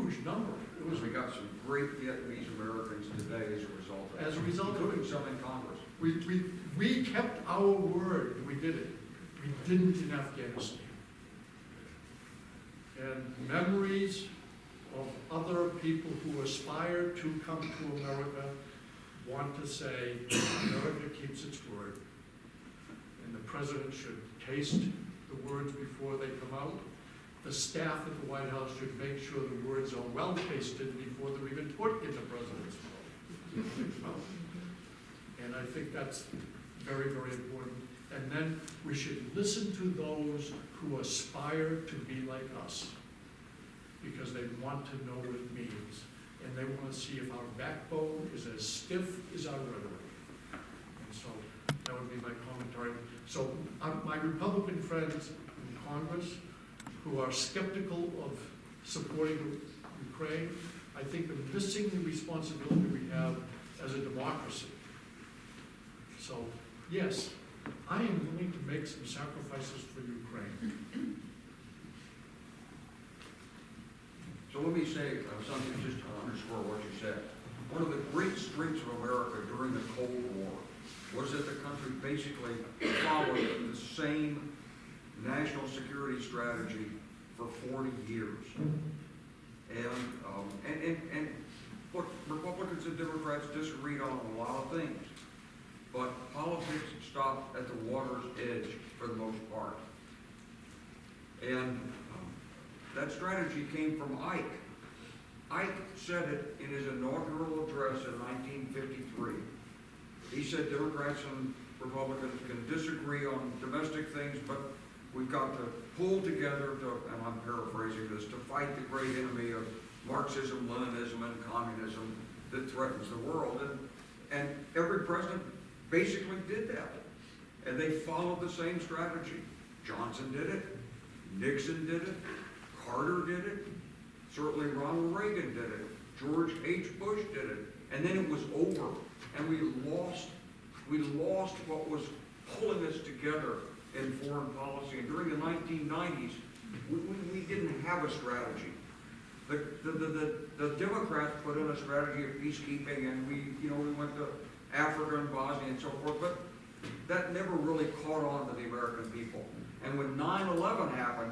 huge number. It was, We got some great Vietnamese Americans today as a result of it. as a result of Including it, some in Congress. we kept our word, and we did it. We didn't in Afghanistan. And memories of other people who aspire to come to America want to say, America keeps its word. And the president should taste the words before they come out. The staff at the White House should make sure the words are well tasted before they're even put in the president's mouth. And I think that's very, very important. And then we should listen to those who aspire to be like us, because they want to know what it means. And they want to see if our backbone is as stiff as our rhetoric. And so that would be my commentary. So my Republican friends in Congress who are skeptical of supporting Ukraine, I think they're missing the responsibility we have as a democracy. So, yes, I am willing to make some sacrifices for Ukraine. So let me say something just to underscore what you said. One of the great strengths of America during the Cold War was that the country basically followed the same national security strategy for 40 years. And look, Republicans and Democrats disagreed on a lot of things, but politics stopped at the water's edge for the most part. And that strategy came from Ike. Ike said it in his inaugural address in 1953. He said Democrats and Republicans can disagree on domestic things, but we've got to pull together to, and I'm paraphrasing this, to fight the great enemy of Marxism, Leninism, and communism that threatens the world. And every president basically did that. And they followed the same strategy. Johnson did it. Nixon did it. Carter did it. Certainly Ronald Reagan did it. George H. Bush did it. And then it was over. And we lost what was pulling us together in foreign policy. And during the 1990s, we didn't have a strategy. The Democrats put in a strategy of peacekeeping, and we went to Africa and Bosnia and so forth, but that never really caught on to the American people. And when 9/11 happened,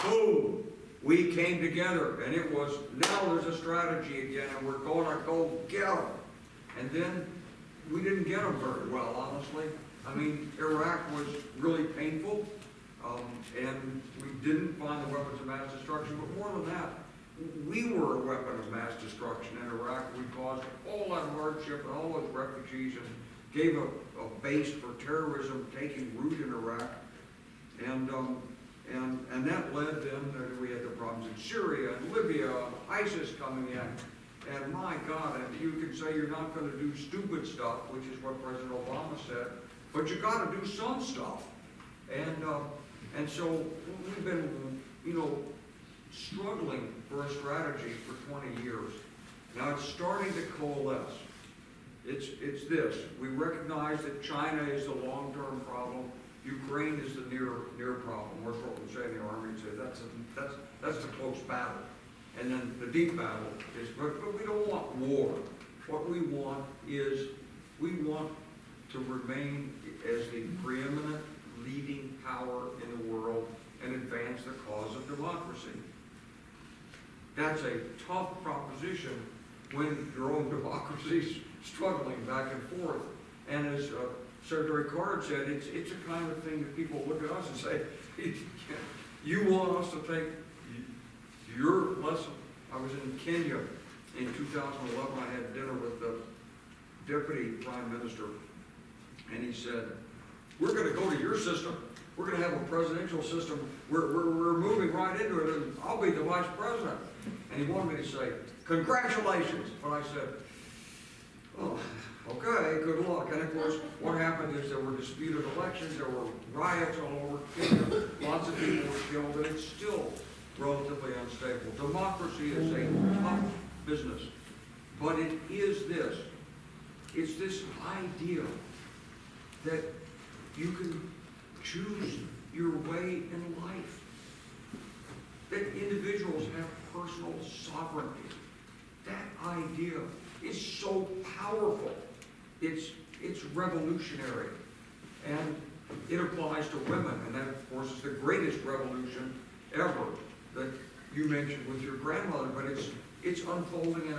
boom, we came together, and it was, now there's a strategy again, and we're going to go get them. And then we didn't get them very well, honestly. I mean, Iraq was really painful, and we didn't find the weapons of mass destruction, but more than that, we were a weapon of mass destruction in Iraq. We caused all that hardship and all those refugees and gave a base for terrorism taking root in Iraq. And that led then to, we had the problems in Syria and Libya, ISIS coming in. And my God, and you can say you're not going to do stupid stuff, which is what President Obama said, but you got to do some stuff. And so we've been, struggling for a strategy for 20 years. Now it's starting to coalesce. It's this. We recognize that China is the long-term problem. Ukraine is the near problem. That's what we say in the Army. That's the close battle. And then the deep battle is, but we don't want war. What we want is, we want to remain as the preeminent leading power in the world and advance the cause of democracy. That's a tough proposition when your own democracy's struggling back and forth. And as Secretary Card said, it's a kind of thing that people look at us and say, you want us to take your lesson. I was in Kenya in 2011. I had dinner with the Deputy Prime Minister, and he said, we're going to go to your system. We're going to have a presidential system. We're moving right into it, and I'll be the vice president. And he wanted me to say, congratulations. But I said, oh, okay, good luck. And of course, what happened is there were disputed elections, there were riots all over Kenya, lots of people were killed, and it's still relatively unstable. Democracy is a tough business, but it is this. It's this idea that you can choose your way in life. that individuals have personal sovereignty. That idea is so powerful. It's revolutionary. And it applies to women, and that, of course, is the greatest revolution ever that you mentioned with your grandmother, but it's unfolding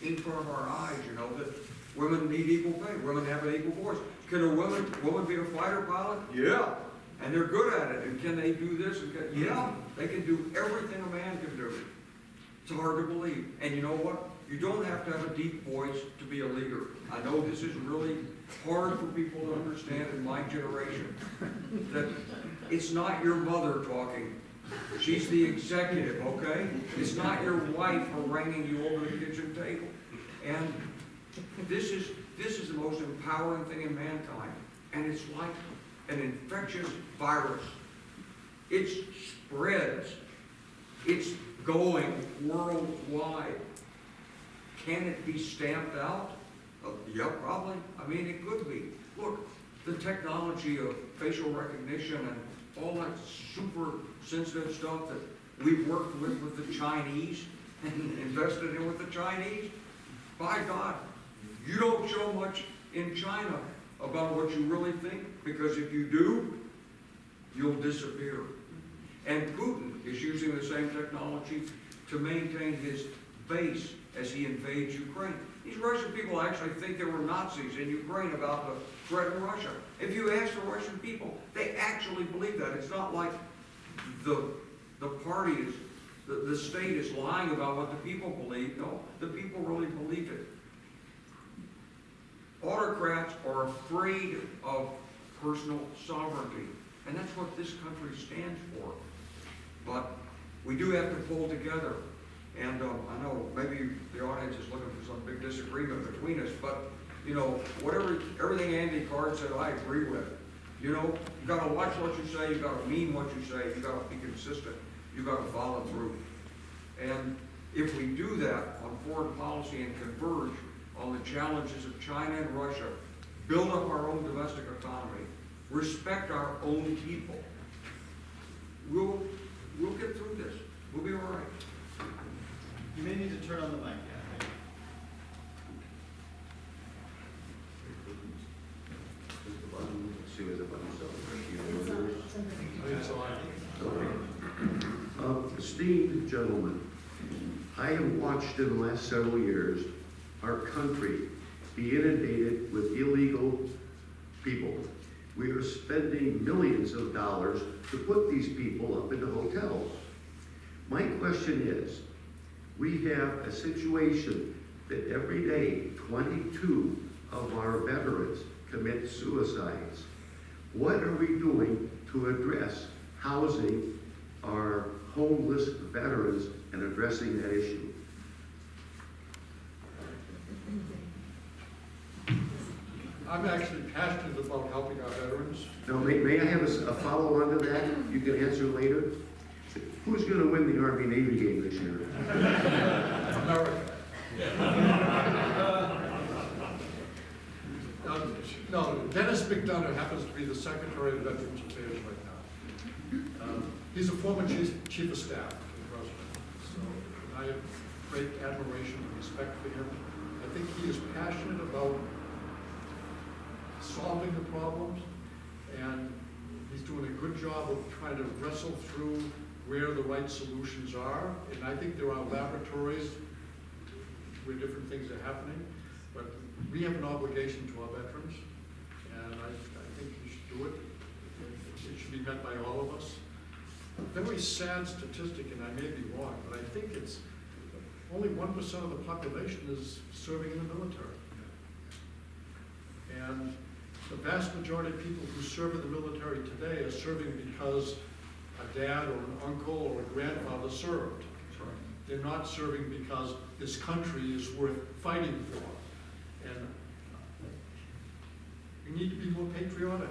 in front of our eyes, you know, that women need equal pay, women have an equal voice. Can a woman be a fighter pilot? Yeah. And they're good at it. And can they do this? Yeah, they can do everything a man can do. It's hard to believe. And you know what? You don't have to have a deep voice to be a leader. I know this is really hard for people to understand in my generation, that it's not your mother talking. She's the executive, okay? It's not your wife haranguing you over the kitchen table. And this is the most empowering thing in mankind. And it's like an infectious virus. It spreads. It's going worldwide. Can it be stamped out? Yeah, probably. I mean, it could be. Look, the technology of facial recognition and all that super sensitive stuff that we've worked with the Chinese and invested in with the Chinese. By God, you don't show much in China about what you really think, because if you do, you'll disappear. And Putin is using the same technology to maintain his base as he invades Ukraine. These Russian people actually think there were Nazis in Ukraine about the threat in Russia. If you ask the Russian people, they actually believe that. It's not like the party is, the state is lying about what the people believe. No, the people really believe it. Autocrats are afraid of personal sovereignty, and that's what this country stands for. But we do have to pull together. And I know maybe the audience is looking for some big disagreement between us, but you know, everything Andy Card said, I agree with. You know, you got to watch what you say, you got to mean what you say, you got to be consistent, you got to follow through. And if we do that on foreign policy and converge on the challenges of China and Russia, build up our own domestic economy, respect our own people, we'll get through this. We'll be all right. You may need to turn on the mic, yeah. See where the button's up. Esteemed gentlemen, I have watched in the last several years our country be inundated with illegal people. We are spending millions of dollars to put these people up into hotels. My question is, we have a situation that every day 22 of our veterans commit suicides. What are we doing to address housing our homeless veterans and addressing that issue? I'm actually passionate about helping our veterans. Now, may I have a follow-on to that? You can answer later. Who's going to win the Army-Navy game this year? America. No, Dennis McDonough happens to be the Secretary of Veterans Affairs right now. He's a former chief of staff to the President, so I have great admiration and respect for him. I think he is passionate about solving the problems, and he's doing a good job of trying to wrestle through where the right solutions are. And I think there are laboratories where different things are happening, but we have an obligation to our veterans, and I think we should do it. It should be met by all of us. A very sad statistic, and I may be wrong, but I think it's only 1% of the population is serving in the military. And the vast majority of people who serve in the military today are serving because a dad or an uncle or a grandfather served. That's right. They're not serving because this country is worth fighting for. And we need to be more patriotic.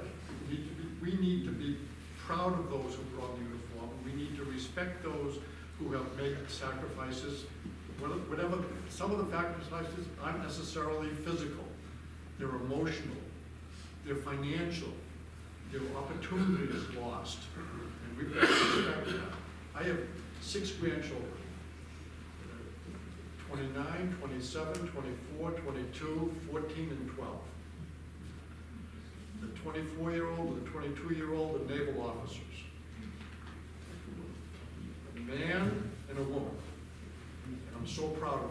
We need to be proud of those who put on the uniform. We need to respect those who have made sacrifices. Whatever, some of the sacrifices aren't necessarily physical. They're emotional. They're financial. Their opportunity is lost. And we've got to respect that. I have 6 grandchildren. 29, 27, 24, 22, 14, and 12. The 24-year-old and the 22-year-old are naval officers. A man and a woman. And I'm so proud of them.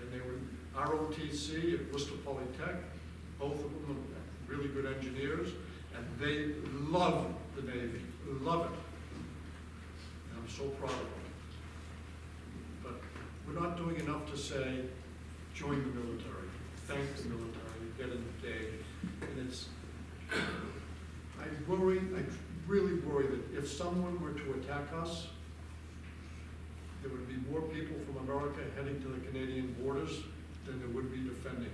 And they were ROTC at Worcester Polytech. Both of them are really good engineers. And they love the Navy, love it. And I'm so proud of them. But we're not doing enough to say, join the military, thank the military, get engaged. And it's, I really worry that if someone were to attack us, there would be more people from America heading to the Canadian borders than there would be defending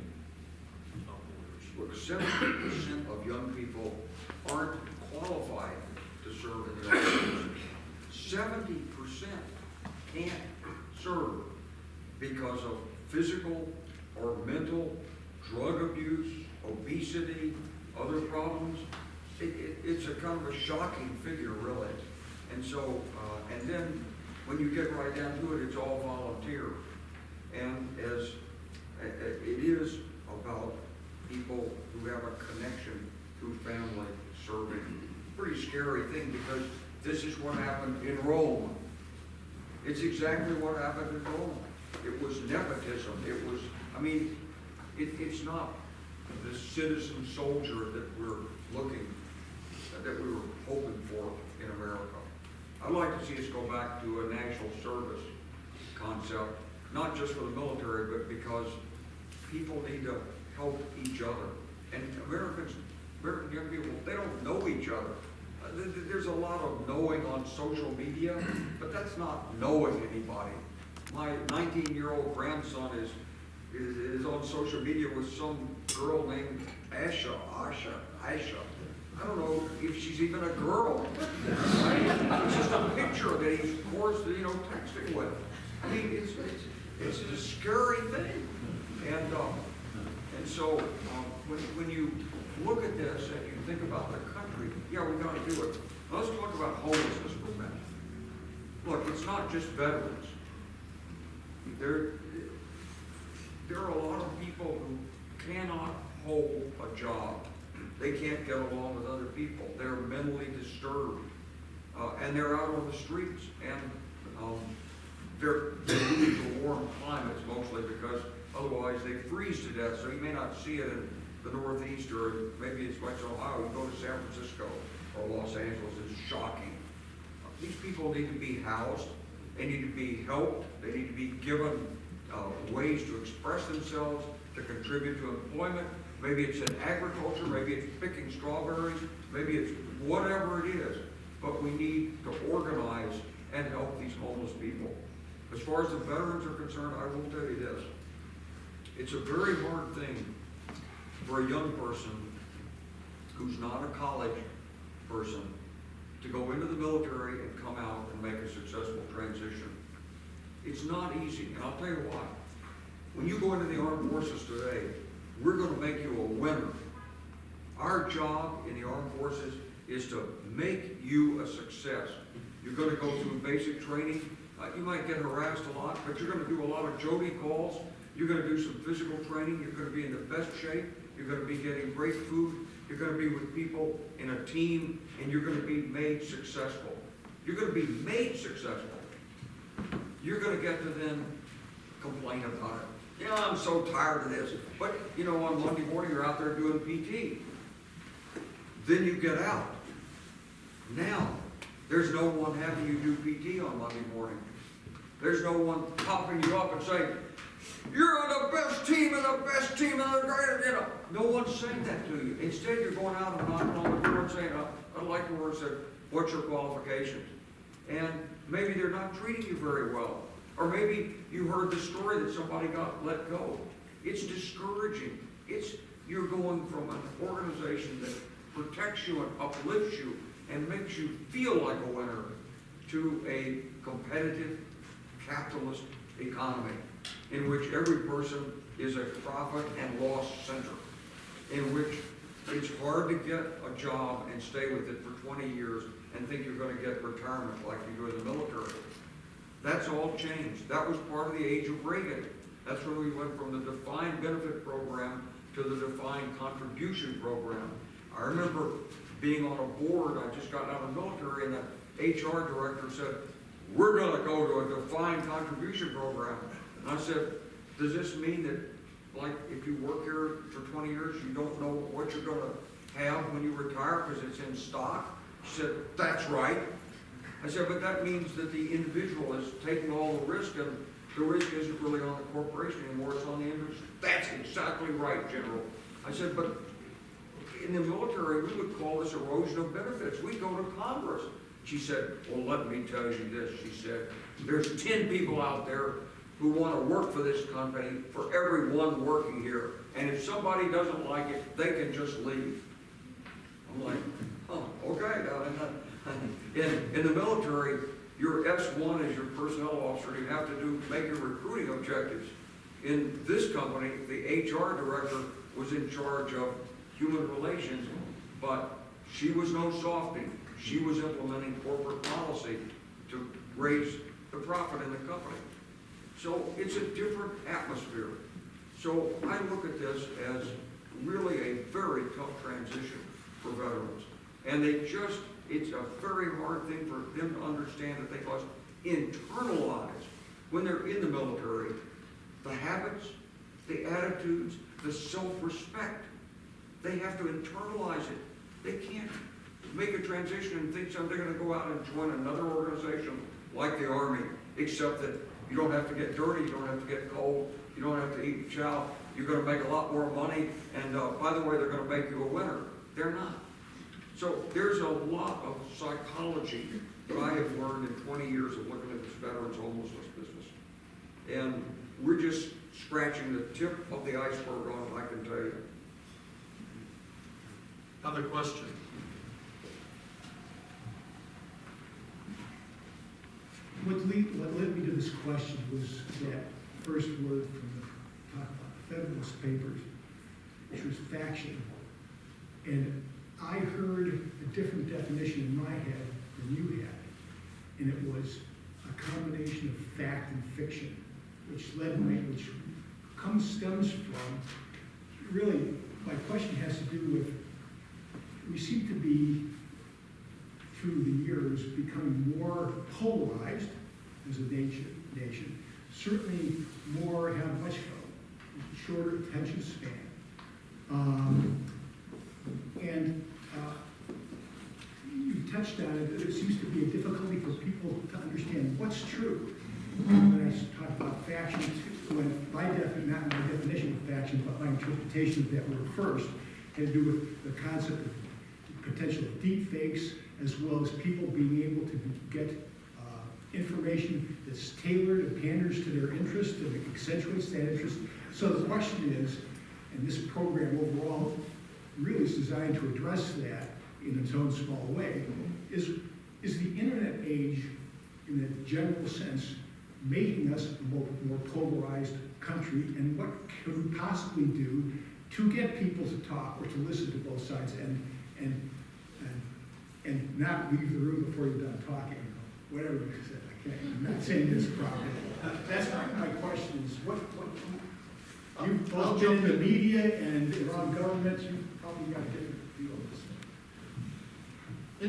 our borders. Look, 70% of young people aren't qualified to serve in the United States. 70% can't serve because of physical or mental, drug abuse, obesity, other problems. It's a kind of a shocking figure, really. And so, and then when you get right down to it, it's all volunteer. And as it is about people who have a connection to family serving. Pretty scary thing, because this is what happened in Rome. It's exactly what happened in Rome. It was nepotism. It was, I mean, it's not the citizen soldier that we're looking, that we were hoping for in America. I'd like to see us go back to a national service concept, not just for the military, but because people need to help each other. And American young people, they don't know each other. There's a lot of knowing on social media, but that's not knowing anybody. My 19-year-old grandson is on social media with some girl named Asha. I don't know if she's even a girl. It's just a picture that he's, of course, texting with. I mean, it's a scary thing. And so when you look at this and you think about the country, yeah, we got to do it. Let's talk about homelessness for a minute. Look, it's not just veterans. There are a lot of people who cannot hold a job. They can't get along with other people. They're mentally disturbed. And they're out on the streets. And they're moving to warm climates mostly because otherwise they freeze to death. So you may not see it in the Northeast, or maybe it's like Ohio. You go to San Francisco or Los Angeles, it's shocking. These people need to be housed. They need to be helped. They need to be given ways to express themselves, to contribute to employment. Maybe it's in agriculture, maybe it's picking strawberries, maybe it's whatever it is. But we need to organize and help these homeless people. As far as the veterans are concerned, I will tell you this. It's a very hard thing for a young person who's not a college person to go into the military and come out and make a successful transition. It's not easy, and I'll tell you why. When you go into the armed forces today, we're going to make you a winner. Our job in the armed forces is to make you a success. You're going to go through basic training. You might get harassed a lot, but you're going to do a lot of Jody calls. You're going to do some physical training. You're going to be in the best shape. You're going to be getting great food. You're going to be with people in a team, and you're going to be made successful. You're going to be made successful. You're going to get to then complain about it. Yeah, I'm so tired of this. But, on Monday morning, you're out there doing PT. Then you get out. Now, there's no one having you do PT on Monday morning. There's no one popping you up and saying, you're on the best team and the best team and the greatest, No one's saying that to you. Instead, you're going out and knocking on the door and saying, I'd like to work, what's your qualifications? And maybe they're not treating you very well. Or maybe you heard the story that somebody got let go. It's discouraging. You're going from an organization that protects you and uplifts you and makes you feel like a winner to a competitive capitalist economy in which every person is a profit and loss center, in which it's hard to get a job and stay with it for 20 years and think you're gonna get retirement like you do in the military. That's all changed. That was part of the age of Reagan. That's when we went from the defined benefit program to the defined contribution program. I remember being on a board, I just got out of the military, and the HR director said, we're gonna go to a defined contribution program. And I said, does this mean that, like, if you work here for 20 years, you don't know what you're gonna have when you retire because it's in stock? She said, that's right. I said, but that means that the individual is taking all the risk, and the risk isn't really on the corporation anymore, it's on the individual. That's exactly right, General. I said, but in the military, we would call this erosion of benefits. We go to Congress. She said, well, let me tell you this. She said, there's 10 people out there who want to work for this company for everyone working here. And if somebody doesn't like it, they can just leave. I'm like, oh, okay. In the military, your S1 is your personnel officer. You have to make your recruiting objectives. In this company, the HR director was in charge of human relations, but she was no softie. She was implementing corporate policy to raise the profit in the company. So it's a different atmosphere. So I look at this as really a very tough transition for veterans. And it's a very hard thing for them to understand that they must internalize, when they're in the military, the habits, the attitudes, the self-respect. They have to internalize it. They can't make a transition and think they're going to go out and join another organization like the Army, except that you don't have to get dirty, you don't have to get cold, you don't have to eat chow, you're going to make a lot more money, and by the way, they're going to make you a winner. They're not. So there's a lot of psychology that I have learned in 20 years of looking at this veterans homelessness business. And we're just scratching the tip of the iceberg on it, I can tell you. Other question? What led me to this question was that first word from the talk about the Federalist Papers, which was faction. And I heard a different definition in my head than you had. And it was a combination of fact and fiction, which stems from, really, my question has to do with, we seem to be, through the years, becoming more polarized as a nation. Certainly more, have much shorter attention span. You touched on it, that it seems to be a difficulty for people to understand what's true. When I talk about factions, not my definition of faction, but my interpretation of that word first, had to do with the concept of potential deep fakes, as well as people being able to get information that's tailored and panders to their interest and accentuates that interest. So the question is, and this program overall really is designed to address that in its own small way, is the internet age, in a general sense, making us a more polarized country, and what can we possibly do to get people to talk or to listen to both sides and not leave the room before you're done talking, whatever you said. I'm not saying this properly. That's my question is, you've both been in the media and around government, you've probably got a different view of this.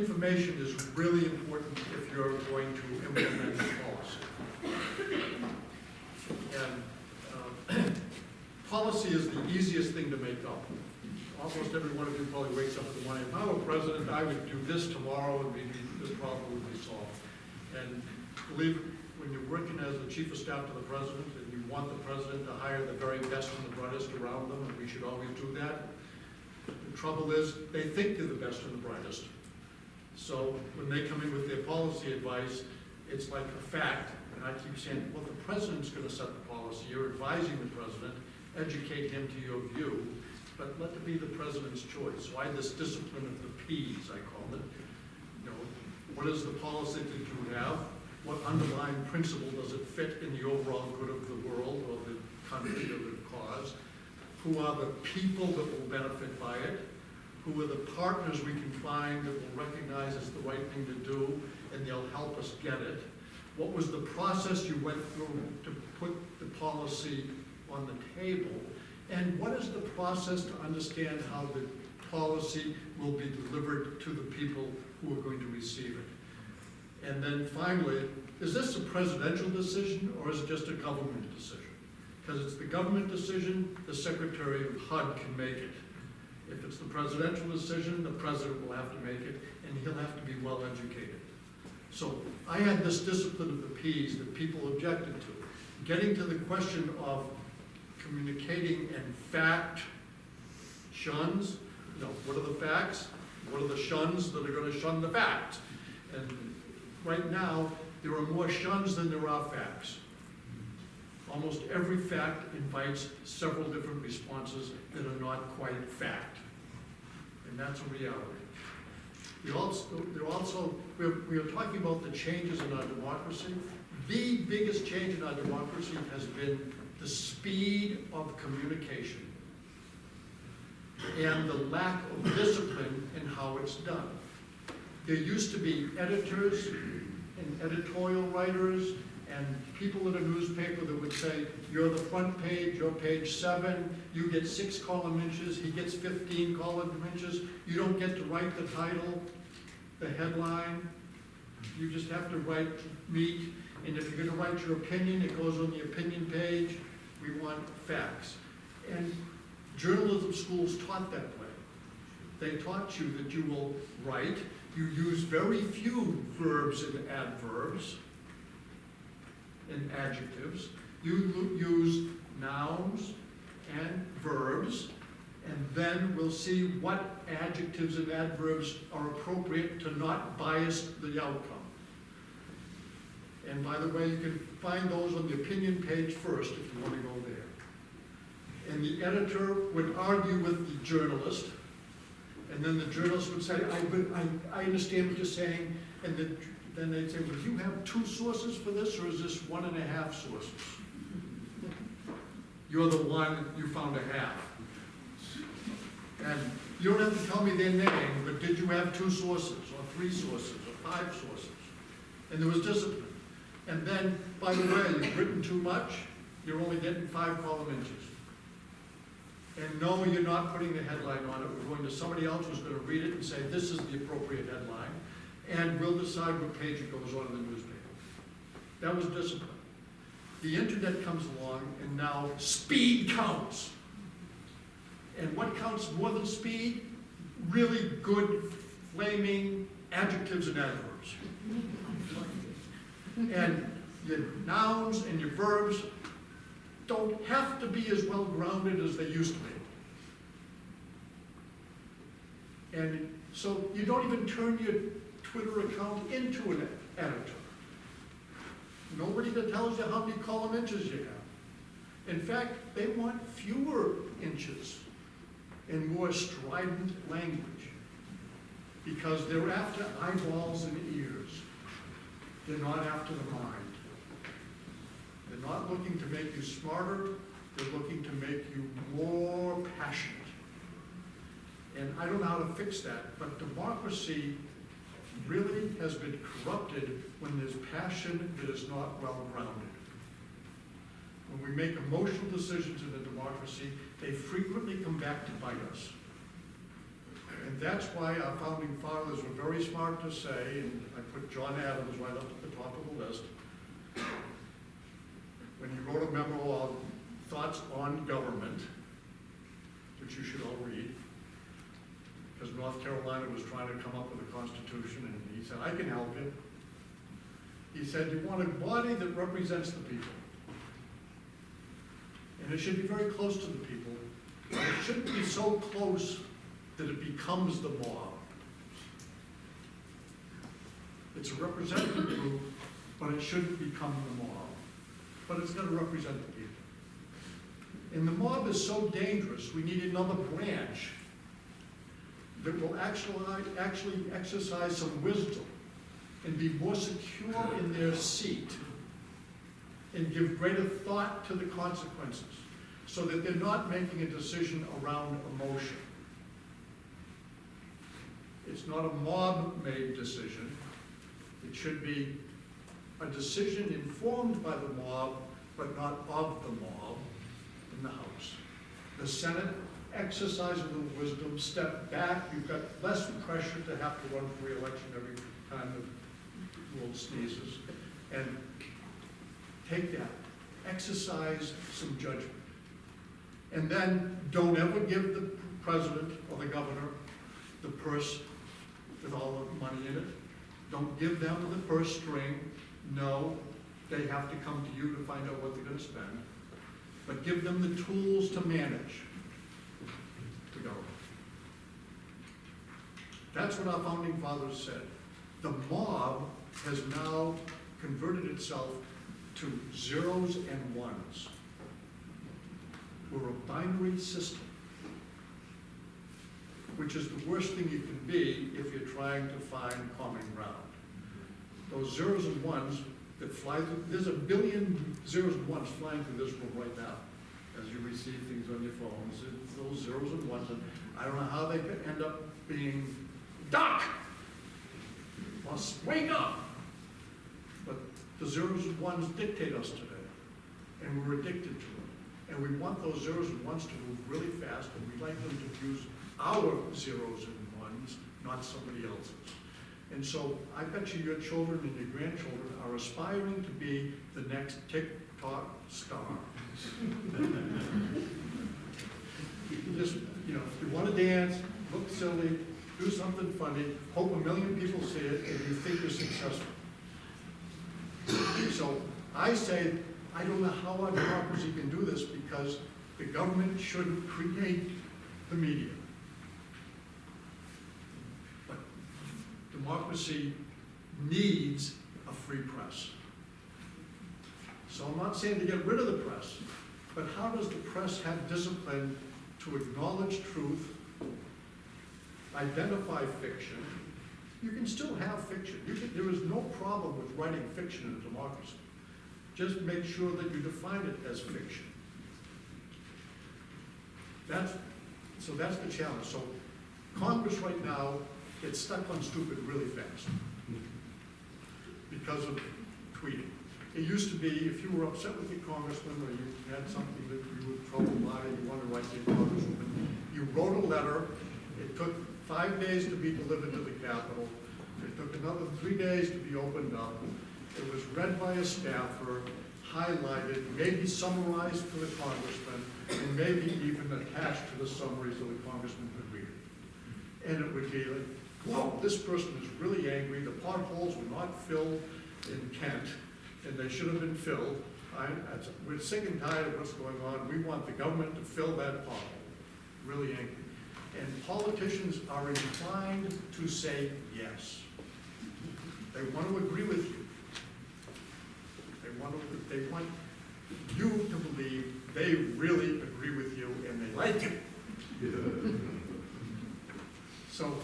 Information is really important if you're going to implement policy. And policy is the easiest thing to make up. Almost every one of you probably wakes up in the morning, if I were president, I would do this tomorrow, and this problem would be solved. And believe it, when you're working as the chief of staff to the president, and you want the president to hire the very best and the brightest around them, and we should always do that, the trouble is, they think they're the best and the brightest. So when they come in with their policy advice, it's like a fact, and I keep saying, well, the president's going to set the policy, you're advising the president, educate him to your view, but let it be the president's choice. Why this discipline of the P's, I call it. You know, what is the policy that you have? What underlying principle does it fit in the overall good of the world or the country or the cause? Who are the people that will benefit by it? who are the partners we can find that will recognize it's the right thing to do, and they'll help us get it? What was the process you went through to put the policy on the table? And what is the process to understand how the policy will be delivered to the people who are going to receive it? And then finally, is this a presidential decision or is it just a government decision? Because it's the government decision, the Secretary of HUD can make it. If it's the presidential decision, the president will have to make it, and he'll have to be well educated. So I had this discipline of the Ps that people objected to. Getting to the question of communicating and fact shuns, what are the facts? What are the shuns that are going to shun the facts? And right now, there are more shuns than there are facts. Almost every fact invites several different responses that are not quite fact. And that's a reality. We are talking about the changes in our democracy. The biggest change in our democracy has been the speed of communication and the lack of discipline in how it's done. There used to be editors and editorial writers and people in a newspaper that would say, you're the front page, you're page 7, you get 6 column inches, he gets 15 column inches, you don't get to write the title, the headline, you just have to write meat, and if you're gonna write your opinion, it goes on the opinion page. We want facts. And journalism schools taught that way. They taught you that you will write, you use very few verbs and adverbs and adjectives. You use nouns and verbs, and then we'll see what adjectives and adverbs are appropriate to not bias the outcome. And by the way, you can find those on the opinion page first if you want to go there. And the editor would argue with the journalist, and then the journalist would say, I understand what you're saying, and then they'd say, well, do you have 2 sources for this, or is this 1.5 sources? You're the one, you found a half. And you don't have to tell me their name, but did you have 2 sources, or 3 sources, or 5 sources? And there was discipline. And then, by the way, you've written too much, you're only getting 5 column inches. And no, you're not putting the headline on it. We're going to somebody else who's going to read it and say, this is the appropriate headline. And we'll decide what page it goes on in the newspaper. That was discipline. The internet comes along, and now speed counts. And what counts more than speed? Really good, flaming adjectives and adverbs. And your nouns and your verbs don't have to be as well grounded as they used to be. And so you don't even turn your Twitter account into an editor. Nobody that tells you how many column inches you have. In fact, they want fewer inches and more strident language because they're after eyeballs and ears. They're not after the mind. They're not looking to make you smarter, they're looking to make you more passionate. And I don't know how to fix that, but democracy really has been corrupted when there's passion that is not well grounded. When we make emotional decisions in a democracy, they frequently come back to bite us. And that's why our founding fathers were very smart to say, and I put John Adams right up at the top of the list, when he wrote a memo of thoughts on government, which you should all read, because North Carolina was trying to come up with a constitution, and he said, I can help you. He said, you want a body that represents the people. And it should be very close to the people, but it shouldn't be so close that it becomes the mob. It's a representative group, but it shouldn't become the mob. But it's going to represent the people. And the mob is so dangerous, we need another branch that will actually exercise some wisdom and be more secure in their seat and give greater thought to the consequences so that they're not making a decision around emotion. it's not a mob-made decision. It should be a decision informed by the mob, but not of the mob in the House. The Senate exercise a little wisdom, step back. You've got less pressure to have to run for re-election every time the world sneezes. And take that, exercise some judgment. And then don't ever give the president or the governor the purse with all the money in it. Don't give them the purse string. No, they have to come to you to find out what they're gonna spend. But give them the tools to manage the government. That's what our founding fathers said. The mob has now converted itself to zeros and ones. We're a binary system, which is the worst thing you can be if you're trying to find common ground. Those zeros and ones that fly through, there's a billion zeros and ones flying through this room right now as you receive things on your phones. It's those zeros and ones, and I don't know how they could end up being duck or wake up. But the zeros and ones dictate us today, and we're addicted to them. And we want those zeros and ones to move really fast, and we'd like them to use our zeros and ones, not somebody else's. And so I bet you your children and your grandchildren are aspiring to be the next TikTok star. Just, you know, if you want to dance, look silly, do something funny, hope 1 million people see it, and you think you're successful. So I say, I don't know how our democracy can do this because the government shouldn't create the media. But democracy needs a free press. So I'm not saying to get rid of the press, but how does the press have discipline to acknowledge truth, identify fiction? You can still have fiction. There is no problem with writing fiction in a democracy. Just make sure that you define it as fiction. That's the challenge. So Congress right now gets stuck on stupid really fast because of tweeting. It used to be if you were upset with your congressman or you had something that you were troubled by and you wanted to write to your congresswoman, you wrote a letter. It took 5 days to be delivered to the Capitol. It took another 3 days to be opened up. It was read by a staffer, highlighted, maybe summarized for the congressman, and maybe even attached to the summary so the congressman could read it. And it would be like, whoa, this person is really angry. The potholes were not filled in Kent, and they should have been filled. We're sick and tired of what's going on. We want the government to fill that pothole. Really angry. And politicians are inclined to say yes. They want to agree with you. They want you to believe they really agree with you and they like you. So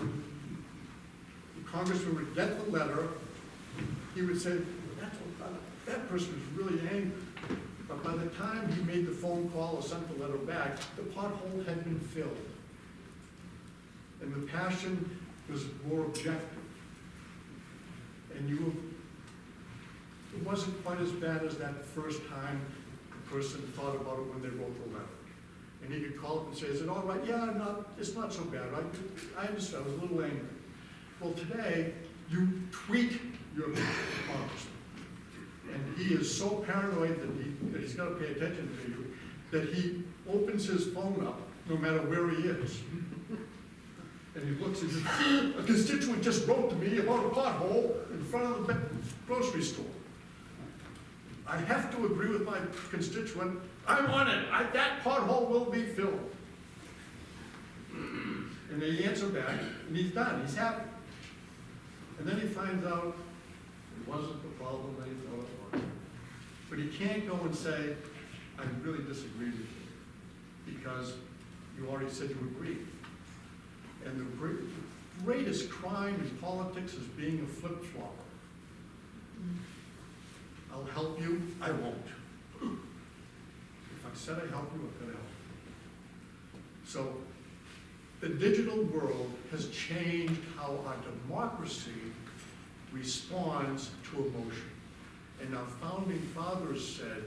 the congressman would get the letter, he would say, that person is really angry. But by the time he made the phone call or sent the letter back, the pothole had been filled. And the passion was more objective. And it wasn't quite as bad as that first time the person thought about it when they wrote the letter. And he could call up and say, is it all right? Yeah, it's not so bad. I understand, I was a little angry. Well, today, you tweet your congressman. And he is so paranoid that he's got to pay attention to you, that he opens his phone up no matter where he is. And he looks and says, a constituent just wrote to me about a pothole in front of the grocery store. I have to agree with my constituent. I'm on it. That pothole will be filled. And they answer back, and he's done. He's happy. And then he finds out it wasn't the problem that he thought it was. But he can't go and say, I really disagree with you, because you already said you agreed. And the greatest crime in politics is being a flip-flopper. I'll help you, I won't. If I said I help you, I'm gonna help you. So The digital world has changed how our democracy responds to emotion. And our founding fathers said,